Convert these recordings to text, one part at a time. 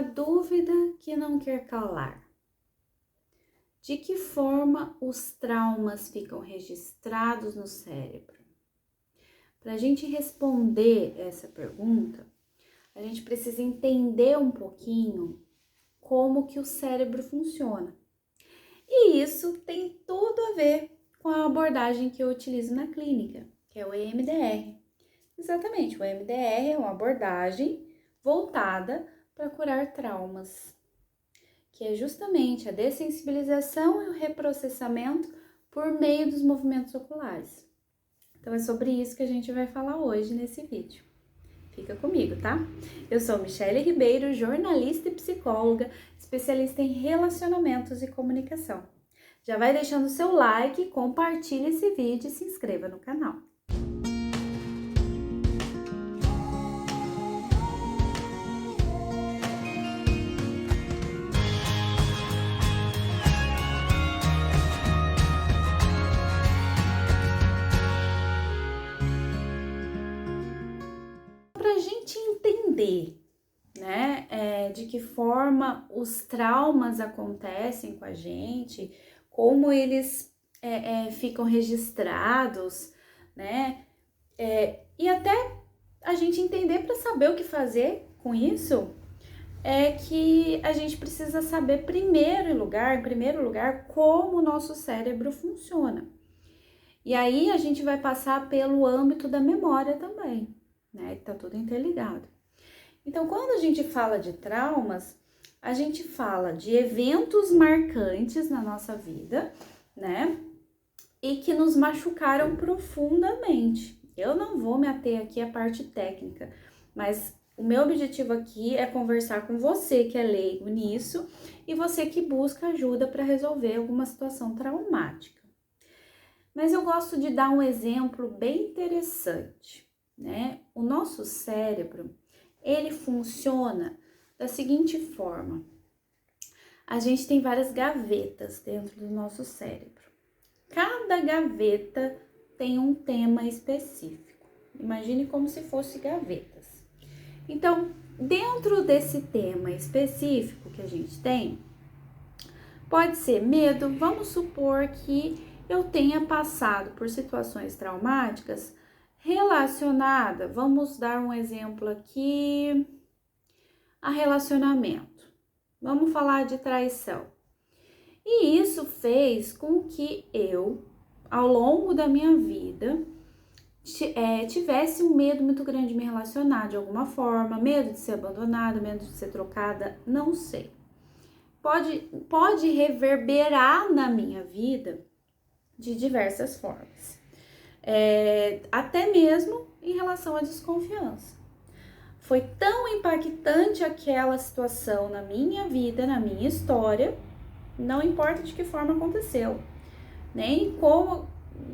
A dúvida que não quer calar. De que forma os traumas ficam registrados no cérebro? Para a gente responder essa pergunta, a gente precisa entender um pouquinho como que o cérebro funciona. E isso tem tudo a ver com a abordagem que eu utilizo na clínica, que é o EMDR. Exatamente, o EMDR é uma abordagem voltada para curar traumas, que é justamente a dessensibilização e o reprocessamento por meio dos movimentos oculares. Então é sobre isso que a gente vai falar hoje nesse vídeo. Fica comigo, tá? Eu sou Michele Ribeiro, jornalista e psicóloga, especialista em relacionamentos e comunicação. Já vai deixando seu like, compartilhe esse vídeo e se inscreva no canal. Para a gente entender, né, de que forma os traumas acontecem com a gente, como eles ficam registrados, né, e até a gente entender para saber o que fazer com isso, é que a gente precisa saber em primeiro lugar, como o nosso cérebro funciona. E aí a gente vai passar pelo âmbito da memória também, né? Tá tudo interligado. Então, quando a gente fala de traumas, a gente fala de eventos marcantes na nossa vida, né? E que nos machucaram profundamente. Eu não vou me ater aqui à parte técnica, mas o meu objetivo aqui é conversar com você que é leigo nisso e você que busca ajuda para resolver alguma situação traumática. Mas eu gosto de dar um exemplo bem interessante, né? O nosso cérebro, ele funciona da seguinte forma. A gente tem várias gavetas dentro do nosso cérebro. Cada gaveta tem um tema específico. Imagine como se fosse gavetas. Então, dentro desse tema específico que a gente tem, pode ser medo. Vamos supor que eu tenha passado por situações traumáticas relacionadas, vamos dar um exemplo aqui, a relacionamento. Vamos falar de traição. E isso fez com que eu, ao longo da minha vida, tivesse um medo muito grande de me relacionar de alguma forma, medo de ser abandonada, medo de ser trocada, não sei. Pode reverberar na minha vida de diversas formas, até mesmo em relação à desconfiança. Foi tão impactante aquela situação na minha vida, na minha história, não importa de que forma aconteceu, nem como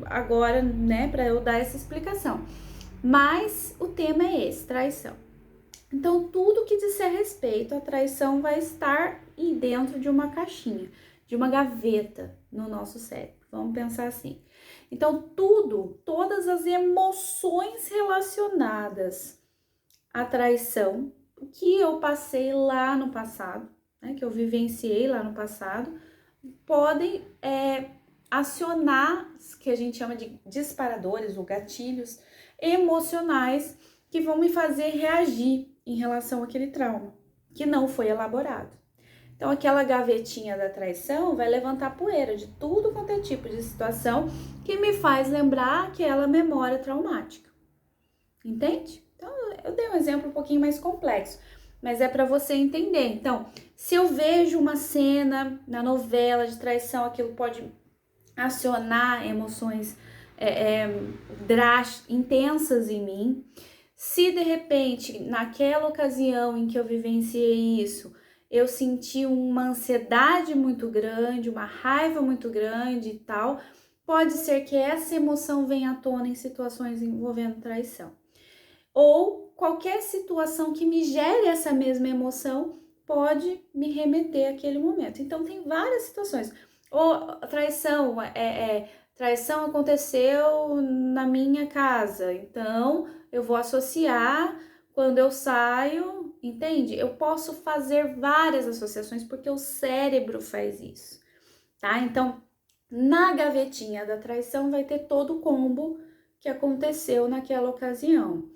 agora, né, para eu dar essa explicação. Mas o tema é esse, traição. Então, tudo que disser respeito à traição vai estar dentro de uma caixinha, de uma gaveta no nosso cérebro. Vamos pensar assim. Então, todas as emoções relacionadas à traição que eu passei lá no passado, né, que eu vivenciei lá no passado, podem acionar, que a gente chama de disparadores ou gatilhos emocionais que vão me fazer reagir em relação àquele trauma que não foi elaborado. Então, aquela gavetinha da traição vai levantar poeira de tudo quanto é tipo de situação que me faz lembrar aquela memória traumática. Entende? Então, eu dei um exemplo um pouquinho mais complexo, mas é para você entender. Então, se eu vejo uma cena na novela de traição, aquilo pode acionar emoções intensas em mim. Se de repente, naquela ocasião em que eu vivenciei isso, eu senti uma ansiedade muito grande, uma raiva muito grande e tal, pode ser que essa emoção venha à tona em situações envolvendo traição. Ou qualquer situação que me gere essa mesma emoção pode me remeter àquele momento. Então, tem várias situações. Ou traição aconteceu na minha casa, então eu vou associar quando eu saio entende? Eu posso fazer várias associações porque o cérebro faz isso, tá? Então, na gavetinha da traição vai ter todo o combo que aconteceu naquela ocasião.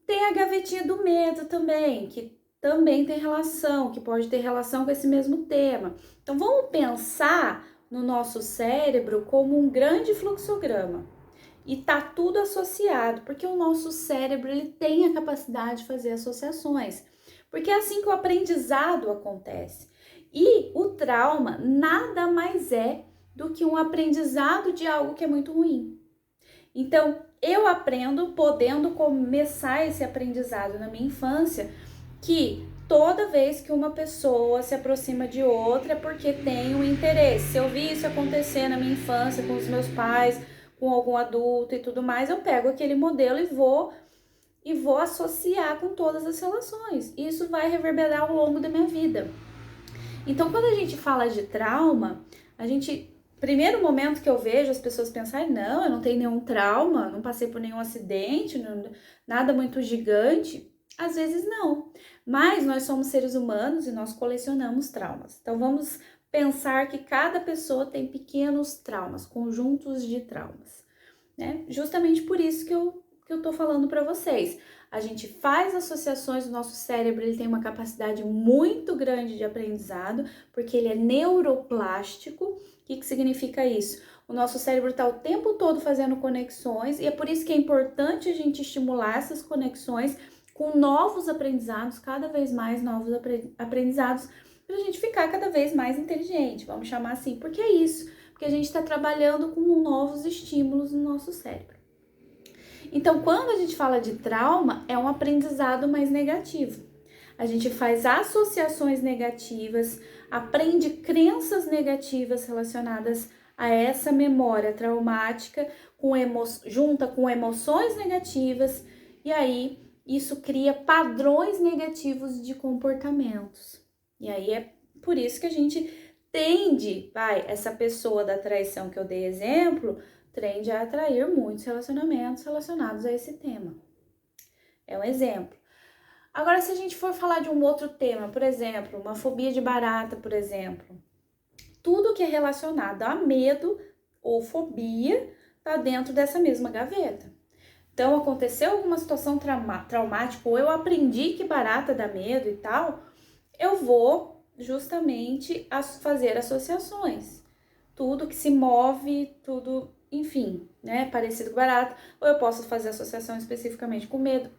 Tem a gavetinha do medo também, que também tem relação, que pode ter relação com esse mesmo tema. Então vamos pensar no nosso cérebro como um grande fluxograma. E tá tudo associado, porque o nosso cérebro ele tem a capacidade de fazer associações. Porque é assim que o aprendizado acontece. E o trauma nada mais é do que um aprendizado de algo que é muito ruim. Então, eu aprendo podendo começar esse aprendizado na minha infância, que toda vez que uma pessoa se aproxima de outra é porque tem um interesse. Se eu vi isso acontecer na minha infância com os meus pais, com algum adulto e tudo mais, eu pego aquele modelo e vou associar com todas as relações. Isso vai reverberar ao longo da minha vida. Então, quando a gente fala de trauma, primeiro momento que eu vejo as pessoas pensarem, não, eu não tenho nenhum trauma, não passei por nenhum acidente, nada muito gigante. Às vezes não, mas nós somos seres humanos e nós colecionamos traumas. Então vamos pensar que cada pessoa tem pequenos traumas, conjuntos de traumas, né? Justamente por isso que eu tô falando para vocês. A gente faz associações, o nosso cérebro ele tem uma capacidade muito grande de aprendizado, porque ele é neuroplástico. O que significa isso? O nosso cérebro está o tempo todo fazendo conexões e é por isso que é importante a gente estimular essas conexões com novos aprendizados, cada vez mais novos aprendizados, para a gente ficar cada vez mais inteligente, vamos chamar assim, porque é isso, porque a gente está trabalhando com novos estímulos no nosso cérebro. Então, quando a gente fala de trauma, é um aprendizado mais negativo. A gente faz associações negativas, aprende crenças negativas relacionadas a essa memória traumática, junta com emoções negativas, e aí isso cria padrões negativos de comportamentos. E aí é por isso que a gente essa pessoa da traição que eu dei exemplo, tende a atrair muitos relacionamentos relacionados a esse tema. É um exemplo. Agora, se a gente for falar de um outro tema, por exemplo, uma fobia de barata, por exemplo, tudo que é relacionado a medo ou fobia está dentro dessa mesma gaveta. Então, aconteceu alguma situação traumática, ou eu aprendi que barata dá medo e tal, eu vou justamente fazer associações. Tudo que se move, tudo, enfim, né, parecido com barata, ou eu posso fazer associação especificamente com medo.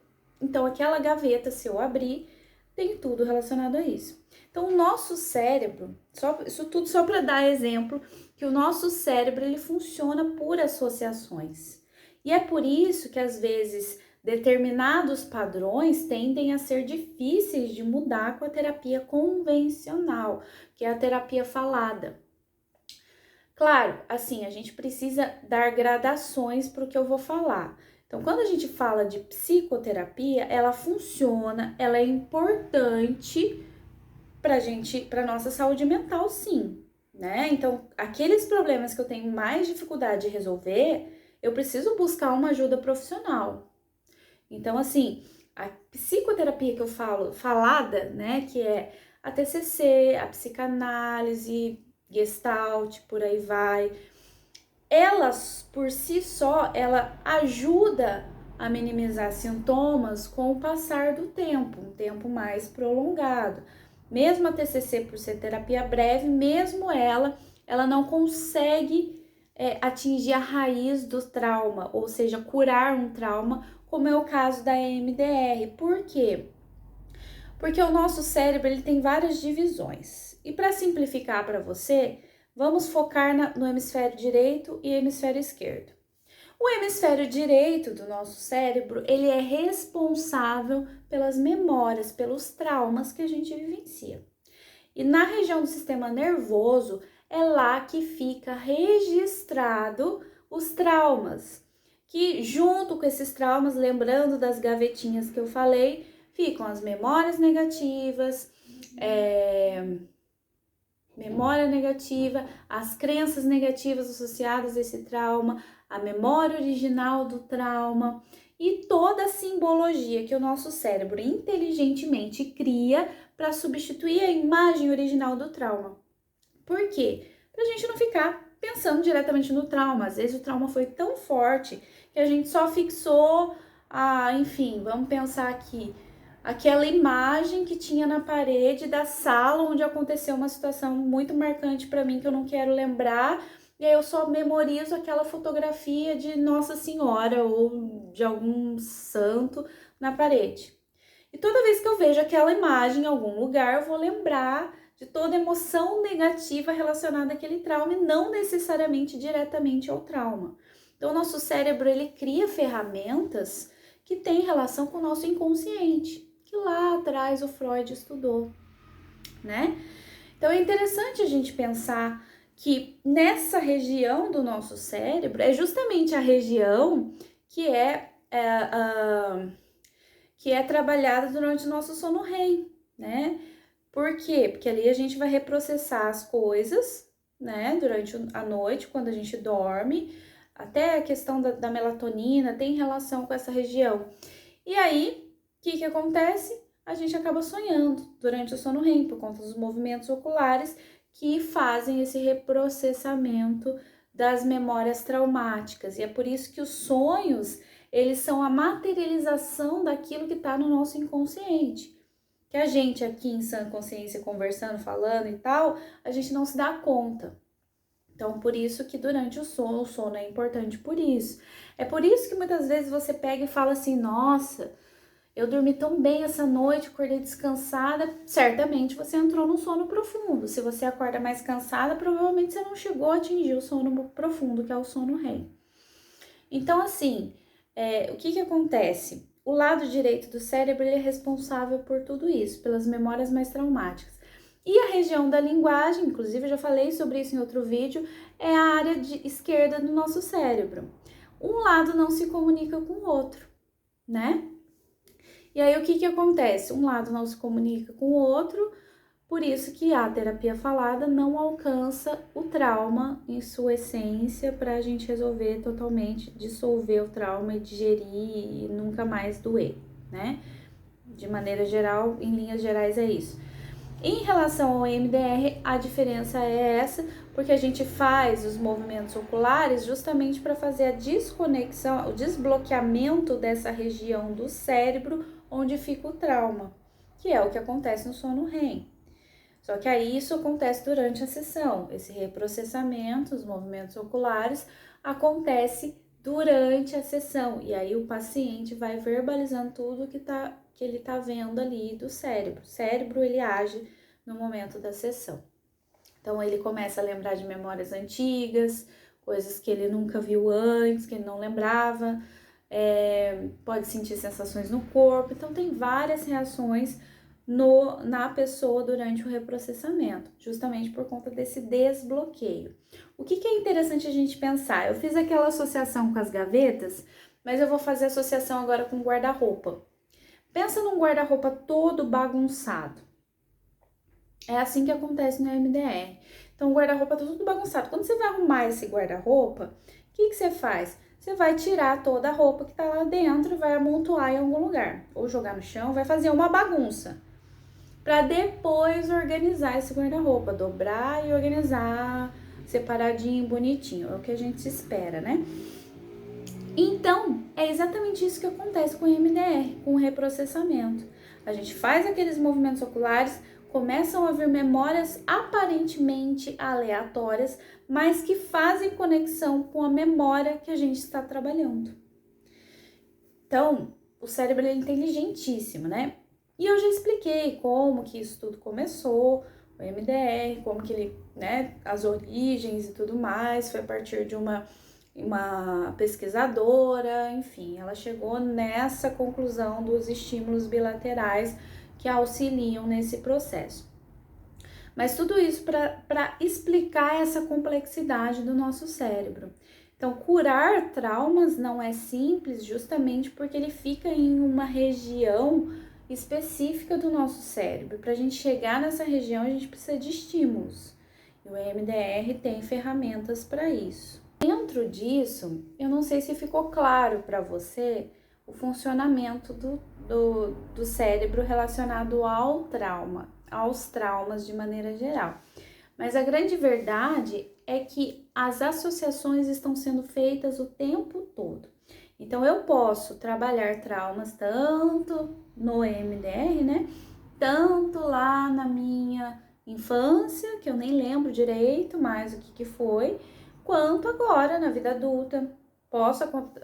Então, aquela gaveta, se eu abrir, tem tudo relacionado a isso. Então, o nosso cérebro, isso tudo só para dar exemplo, que o nosso cérebro, ele funciona por associações. E é por isso que, às vezes, determinados padrões tendem a ser difíceis de mudar com a terapia convencional, que é a terapia falada. Claro, assim, a gente precisa dar gradações para o que eu vou falar. Então, quando a gente fala de psicoterapia, ela funciona, ela é importante para nossa saúde mental, sim, né? Então, aqueles problemas que eu tenho mais dificuldade de resolver, eu preciso buscar uma ajuda profissional. Então, assim, a psicoterapia que eu falo, falada, né, que é a TCC, a psicanálise, Gestalt, por aí vai, elas, por si só, ela ajuda a minimizar sintomas com o passar do tempo, um tempo mais prolongado. Mesmo a TCC, por ser terapia breve, mesmo ela não consegue atingir a raiz do trauma, ou seja, curar um trauma, como é o caso da EMDR. Por quê? Porque o nosso cérebro ele tem várias divisões. E para simplificar para você, vamos focar no hemisfério direito e hemisfério esquerdo. O hemisfério direito do nosso cérebro, ele é responsável pelas memórias, pelos traumas que a gente vivencia. E na região do sistema nervoso, é lá que fica registrado os traumas, que junto com esses traumas, lembrando das gavetinhas que eu falei, ficam as memórias negativas, memória negativa, as crenças negativas associadas a esse trauma, a memória original do trauma. e toda a simbologia que o nosso cérebro inteligentemente cria para substituir a imagem original do trauma. Por quê? Para a gente não ficar pensando diretamente no trauma. Às vezes o trauma foi tão forte que a gente só fixou, enfim, vamos pensar aqui, aquela imagem que tinha na parede da sala onde aconteceu uma situação muito marcante para mim que eu não quero lembrar, e aí eu só memorizo aquela fotografia de Nossa Senhora ou de algum santo na parede. E toda vez que eu vejo aquela imagem em algum lugar, eu vou lembrar de toda emoção negativa relacionada àquele trauma e não necessariamente diretamente ao trauma. Então, o nosso cérebro, ele cria ferramentas que têm relação com o nosso inconsciente, que lá atrás o Freud estudou, né? Então, é interessante a gente pensar que nessa região do nosso cérebro é justamente a região que é trabalhada durante o nosso sono REM, né? Por quê? Porque ali a gente vai reprocessar as coisas, né? Durante a noite, quando a gente dorme, até a questão da melatonina tem relação com essa região. E aí, o que acontece? A gente acaba sonhando durante o sono REM, por conta dos movimentos oculares que fazem esse reprocessamento das memórias traumáticas. E é por isso que os sonhos, eles são a materialização daquilo que está no nosso inconsciente. Que a gente aqui em sã consciência conversando, falando e tal, a gente não se dá conta. Então, por isso que durante o sono é importante por isso. É por isso que muitas vezes você pega e fala assim, nossa, eu dormi tão bem essa noite, acordei descansada. Certamente você entrou num sono profundo. Se você acorda mais cansada, provavelmente você não chegou a atingir o sono profundo, que é o sono REM. Então, assim, o que acontece? O lado direito do cérebro ele é responsável por tudo isso, pelas memórias mais traumáticas. E a região da linguagem, inclusive eu já falei sobre isso em outro vídeo, é a área esquerda do nosso cérebro. Um lado não se comunica com o outro, né? E aí o que acontece? Um lado não se comunica com o outro, por isso que a terapia falada não alcança o trauma em sua essência para a gente resolver totalmente, dissolver o trauma e digerir e nunca mais doer, né? De maneira geral, em linhas gerais é isso. Em relação ao EMDR, a diferença é essa, porque a gente faz os movimentos oculares justamente para fazer a desconexão, o desbloqueamento dessa região do cérebro onde fica o trauma, que é o que acontece no sono REM. Só que aí isso acontece durante a sessão, esse reprocessamento, os movimentos oculares, acontece durante a sessão, e aí o paciente vai verbalizando tudo que ele tá vendo ali do cérebro. O cérebro, ele age no momento da sessão. Então, ele começa a lembrar de memórias antigas, coisas que ele nunca viu antes, que ele não lembrava, pode sentir sensações no corpo. Então, tem várias reações na pessoa durante o reprocessamento, justamente por conta desse desbloqueio. O que é interessante a gente pensar? Eu fiz aquela associação com as gavetas, mas eu vou fazer associação agora com o guarda-roupa. Pensa num guarda-roupa todo bagunçado. É assim que acontece no MDR. Então, o guarda-roupa tá tudo bagunçado. Quando você vai arrumar esse guarda-roupa, o que você faz? Você vai tirar toda a roupa que tá lá dentro e vai amontoar em algum lugar. Ou jogar no chão, vai fazer uma bagunça. Para depois organizar esse guarda-roupa, dobrar e organizar separadinho, bonitinho, é o que a gente espera, né? Então, é exatamente isso que acontece com o MDR, com o reprocessamento. A gente faz aqueles movimentos oculares, começam a vir memórias aparentemente aleatórias, mas que fazem conexão com a memória que a gente está trabalhando. Então, o cérebro é inteligentíssimo, né? E eu já expliquei como que isso tudo começou, o MDR, como que ele, né, as origens e tudo mais, foi a partir de uma pesquisadora, enfim, ela chegou nessa conclusão dos estímulos bilaterais que auxiliam nesse processo. Mas tudo isso para explicar essa complexidade do nosso cérebro. Então, curar traumas não é simples justamente porque ele fica em uma região específica do nosso cérebro. Para a gente chegar nessa região, a gente precisa de estímulos. E o EMDR tem ferramentas para isso. Dentro disso, eu não sei se ficou claro para você o funcionamento do cérebro relacionado ao trauma, aos traumas de maneira geral. Mas a grande verdade é que as associações estão sendo feitas o tempo todo. Então, eu posso trabalhar traumas tanto no EMDR, né? Tanto lá na minha infância, que eu nem lembro direito mais o que foi, quanto agora na vida adulta.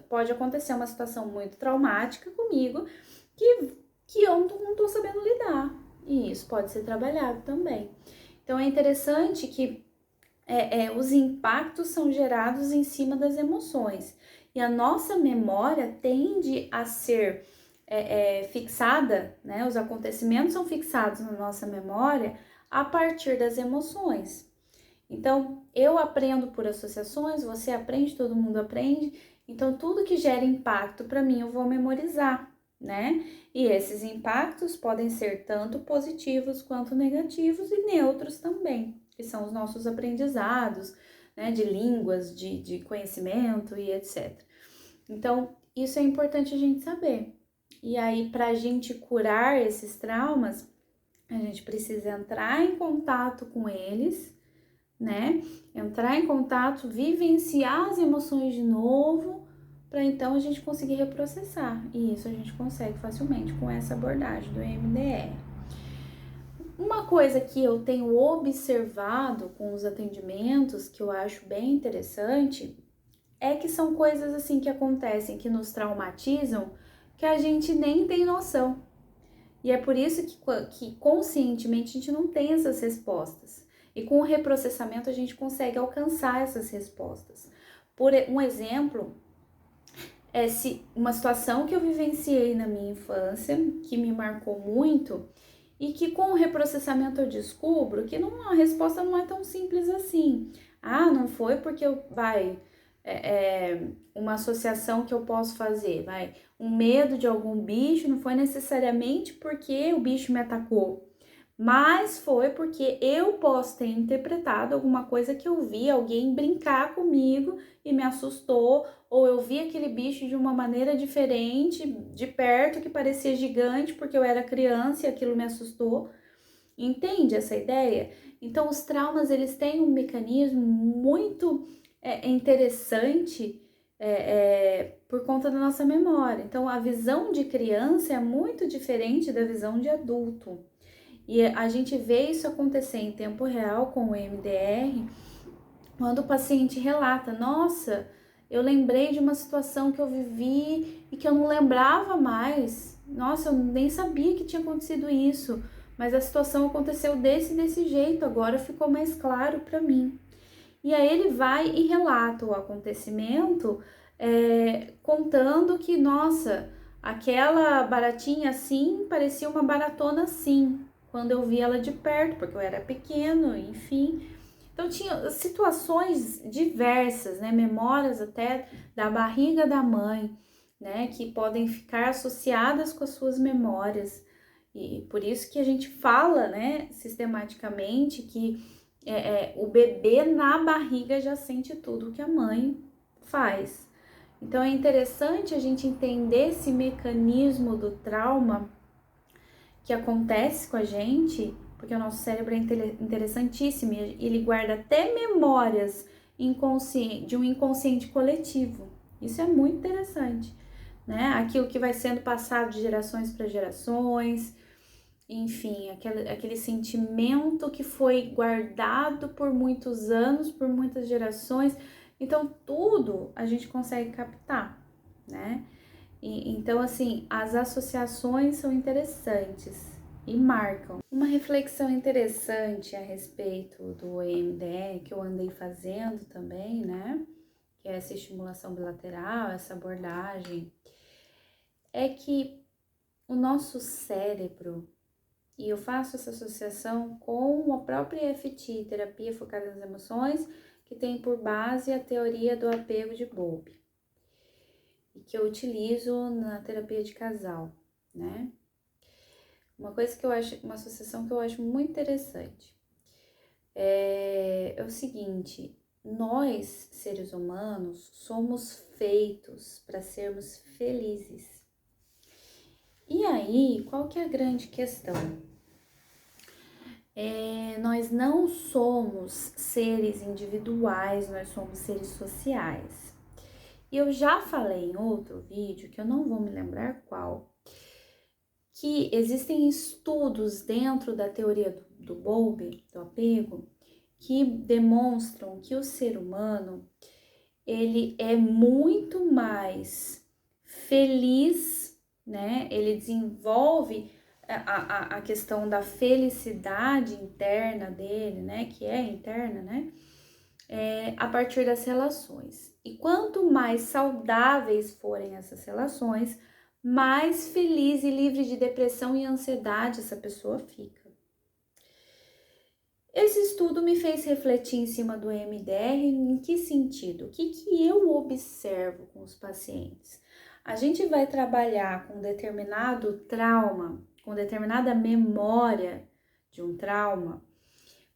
Pode acontecer uma situação muito traumática comigo que eu não tô sabendo lidar. E isso pode ser trabalhado também. Então, é interessante que os impactos são gerados em cima das emoções. E a nossa memória tende a ser fixada, né? Os acontecimentos são fixados na nossa memória a partir das emoções. Então, eu aprendo por associações, você aprende, todo mundo aprende. Então, tudo que gera impacto para mim, eu vou memorizar, né? E esses impactos podem ser tanto positivos quanto negativos e neutros também, que são os nossos aprendizados, né? De línguas, de conhecimento e etc. Então, isso é importante a gente saber. E aí, para a gente curar esses traumas, a gente precisa entrar em contato com eles, né? Entrar em contato, vivenciar as emoções de novo, para então a gente conseguir reprocessar. E isso a gente consegue facilmente com essa abordagem do EMDR. Uma coisa que eu tenho observado com os atendimentos, que eu acho bem interessante, é que são coisas assim que acontecem, que nos traumatizam, que a gente nem tem noção. E é por isso que conscientemente a gente não tem essas respostas. E com o reprocessamento a gente consegue alcançar essas respostas. Por um exemplo, se uma situação que eu vivenciei na minha infância, que me marcou muito, e que com o reprocessamento eu descubro que a resposta não é tão simples assim. Ah, não foi porque uma associação que eu posso fazer, um medo de algum bicho, não foi necessariamente porque o bicho me atacou, mas foi porque eu posso ter interpretado alguma coisa que eu vi alguém brincar comigo e me assustou, ou eu vi aquele bicho de uma maneira diferente, de perto, que parecia gigante porque eu era criança e aquilo me assustou. Entende essa ideia? Então, os traumas, eles têm um mecanismo muito interessante por conta da nossa memória. Então, a visão de criança é muito diferente da visão de adulto. E a gente vê isso acontecer em tempo real com o EMDR, quando o paciente relata: nossa, eu lembrei de uma situação que eu vivi e que eu não lembrava mais. Nossa, eu nem sabia que tinha acontecido isso, mas a situação aconteceu desse jeito, agora ficou mais claro para mim. E aí ele vai e relata o acontecimento, contando que, nossa, aquela baratinha assim parecia uma baratona assim, quando eu vi ela de perto, porque eu era pequeno, enfim. Então tinha situações diversas, né, memórias até da barriga da mãe, né, que podem ficar associadas com as suas memórias. E por isso que a gente fala, né, sistematicamente que o bebê na barriga já sente tudo que a mãe faz. Então é interessante a gente entender esse mecanismo do trauma que acontece com a gente, porque o nosso cérebro é interessantíssimo e ele guarda até memórias de um inconsciente coletivo. Isso é muito interessante, né? Aquilo que vai sendo passado de gerações para gerações, enfim, aquele sentimento que foi guardado por muitos anos, por muitas gerações. Então, tudo a gente consegue captar, né? Então, assim, as associações são interessantes e marcam. Uma reflexão interessante a respeito do EMDR, que eu andei fazendo também, né? Que é essa estimulação bilateral, essa abordagem, é que o nosso cérebro, e eu faço essa associação com a própria EFT, terapia focada nas emoções, que tem por base a teoria do apego de Bowlby, e que eu utilizo na terapia de casal, né? Uma associação que eu acho muito interessante é o seguinte: nós, seres humanos, somos feitos para sermos felizes. E aí, qual que é a grande questão? Nós não somos seres individuais, nós somos seres sociais. E eu já falei em outro vídeo, que eu não vou me lembrar qual, que existem estudos dentro da teoria do Bowlby, do apego, que demonstram que o ser humano, ele é muito mais feliz, né? Ele desenvolve a questão da felicidade interna dele, né? Que é interna, né? A partir das relações. E quanto mais saudáveis forem essas relações, mais feliz e livre de depressão e ansiedade essa pessoa fica. Esse estudo me fez refletir em cima do EMDR. Em que sentido? O que eu observo com os pacientes? A gente vai trabalhar com determinado trauma, com determinada memória de um trauma,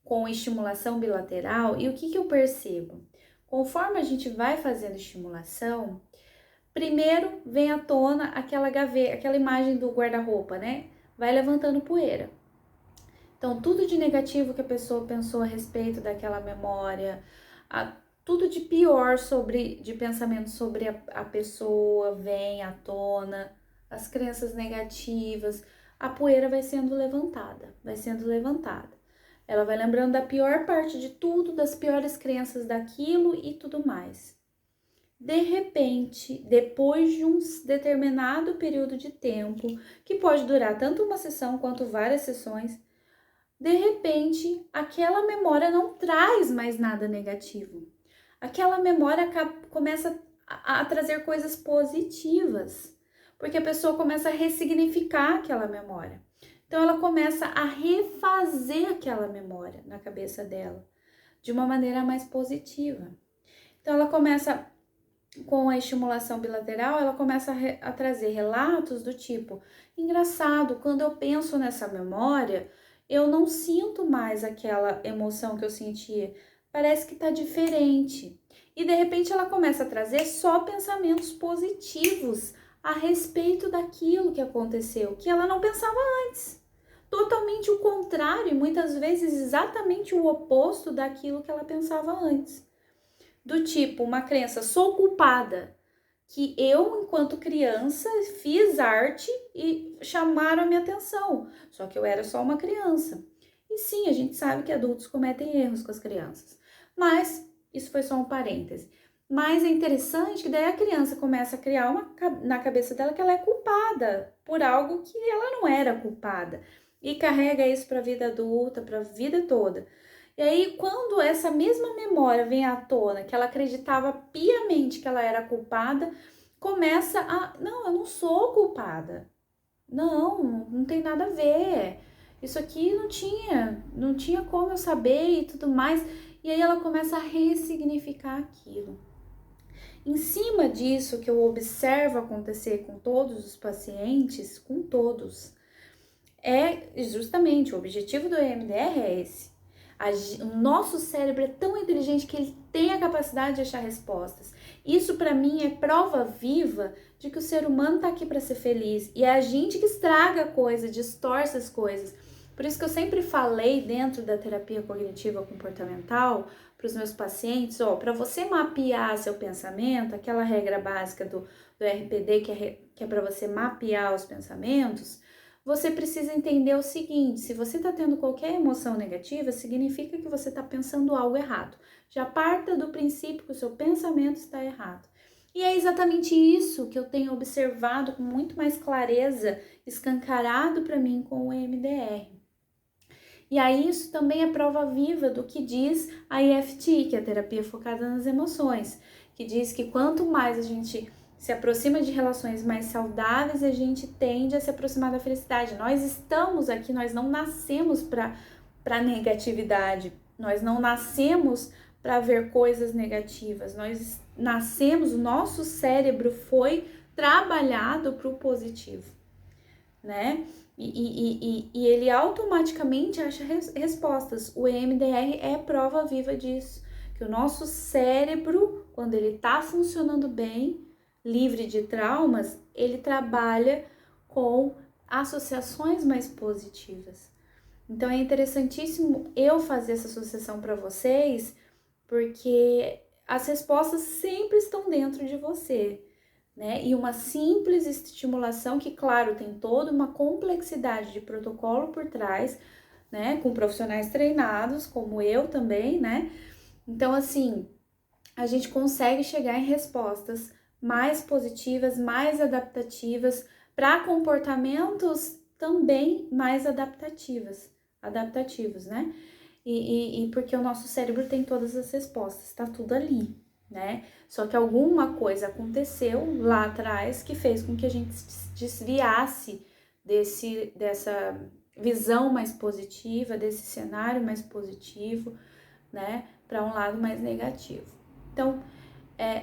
com estimulação bilateral, e o que eu percebo? Conforme a gente vai fazendo estimulação, primeiro vem à tona aquela gaveta, aquela imagem do guarda-roupa, né? Vai levantando poeira. Então, tudo de negativo que a pessoa pensou a respeito daquela memória, tudo de pior de pensamento sobre a pessoa vem à tona, as crenças negativas, a poeira vai sendo levantada, Ela vai lembrando da pior parte de tudo, das piores crenças daquilo e tudo mais. De repente, depois de um determinado período de tempo, que pode durar tanto uma sessão quanto várias sessões, de repente, aquela memória não traz mais nada negativo. Aquela memória começa a trazer coisas positivas, porque a pessoa começa a ressignificar aquela memória. Então, ela começa a refazer aquela memória na cabeça dela de uma maneira mais positiva. Então, ela começa, com a estimulação bilateral, ela começa a trazer relatos do tipo: engraçado, quando eu penso nessa memória, eu não sinto mais aquela emoção que eu sentia, parece que tá diferente. E de repente ela começa a trazer só pensamentos positivos a respeito daquilo que aconteceu, que ela não pensava antes. Totalmente o contrário e muitas vezes exatamente o oposto daquilo que ela pensava antes. Do tipo, uma crença: sou culpada, que eu, enquanto criança, fiz arte e chamaram a minha atenção, só que eu era só uma criança. E sim, a gente sabe que adultos cometem erros com as crianças, mas isso foi só um parêntese. Mas é interessante que daí a criança começa a criar na cabeça dela que ela é culpada por algo que ela não era culpada, e carrega isso para a vida adulta, para a vida toda. E aí, quando essa mesma memória vem à tona, que ela acreditava piamente que ela era culpada, começa a: não, eu não sou culpada. Não tem nada a ver. Isso aqui não tinha como eu saber e tudo mais. E aí ela começa a ressignificar aquilo. Em cima disso, que eu observo acontecer com todos os pacientes, com todos, é justamente o objetivo do EMDR é esse. O nosso cérebro é tão inteligente que ele tem a capacidade de achar respostas. Isso para mim é prova viva de que o ser humano tá aqui para ser feliz. E é a gente que estraga a coisa, distorce as coisas. Por isso que eu sempre falei dentro da terapia cognitiva comportamental para os meus pacientes, para você mapear seu pensamento, aquela regra básica do RPD que é para você mapear os pensamentos, você precisa entender o seguinte: se você está tendo qualquer emoção negativa, significa que você está pensando algo errado. Já parta do princípio que o seu pensamento está errado. E é exatamente isso que eu tenho observado com muito mais clareza, escancarado para mim com o EMDR. E aí isso também é prova viva do que diz a EFT, que é a terapia focada nas emoções, que diz que quanto mais a gente se aproxima de relações mais saudáveis, a gente tende a se aproximar da felicidade. Nós estamos aqui, nós não nascemos para negatividade, nós não nascemos para ver coisas negativas, nós nascemos, o nosso cérebro foi trabalhado para o positivo, né? E ele automaticamente acha respostas. O EMDR é prova viva disso, que o nosso cérebro, quando ele está funcionando bem, livre de traumas, ele trabalha com associações mais positivas. Então é interessantíssimo eu fazer essa associação para vocês, porque as respostas sempre estão dentro de você, né? E uma simples estimulação que, claro, tem toda uma complexidade de protocolo por trás, né? Com profissionais treinados, como eu também, né? Então, assim, a gente consegue chegar em respostas mais positivas, mais adaptativas, para comportamentos também mais adaptativos, né? E porque o nosso cérebro tem todas as respostas, tá tudo ali, né? Só que alguma coisa aconteceu lá atrás que fez com que a gente se desviasse dessa visão mais positiva, desse cenário mais positivo, né? Para um lado mais negativo. Então,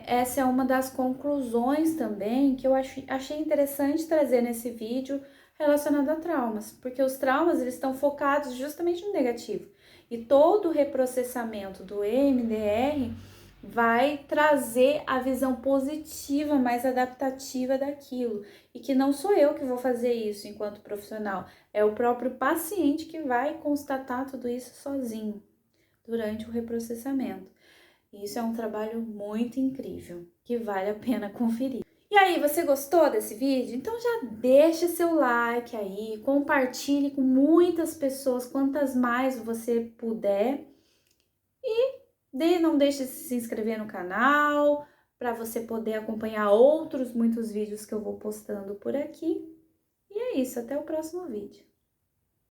essa é uma das conclusões também que eu achei interessante trazer nesse vídeo relacionado a traumas, porque os traumas eles estão focados justamente no negativo. E todo o reprocessamento do EMDR vai trazer a visão positiva, mais adaptativa daquilo. E que não sou eu que vou fazer isso enquanto profissional, é o próprio paciente que vai constatar tudo isso sozinho durante o reprocessamento. E isso é um trabalho muito incrível, que vale a pena conferir. E aí, você gostou desse vídeo? Então já deixa seu like aí, compartilhe com muitas pessoas, quantas mais você puder. E não deixe de se inscrever no canal, para você poder acompanhar muitos vídeos que eu vou postando por aqui. E é isso, até o próximo vídeo.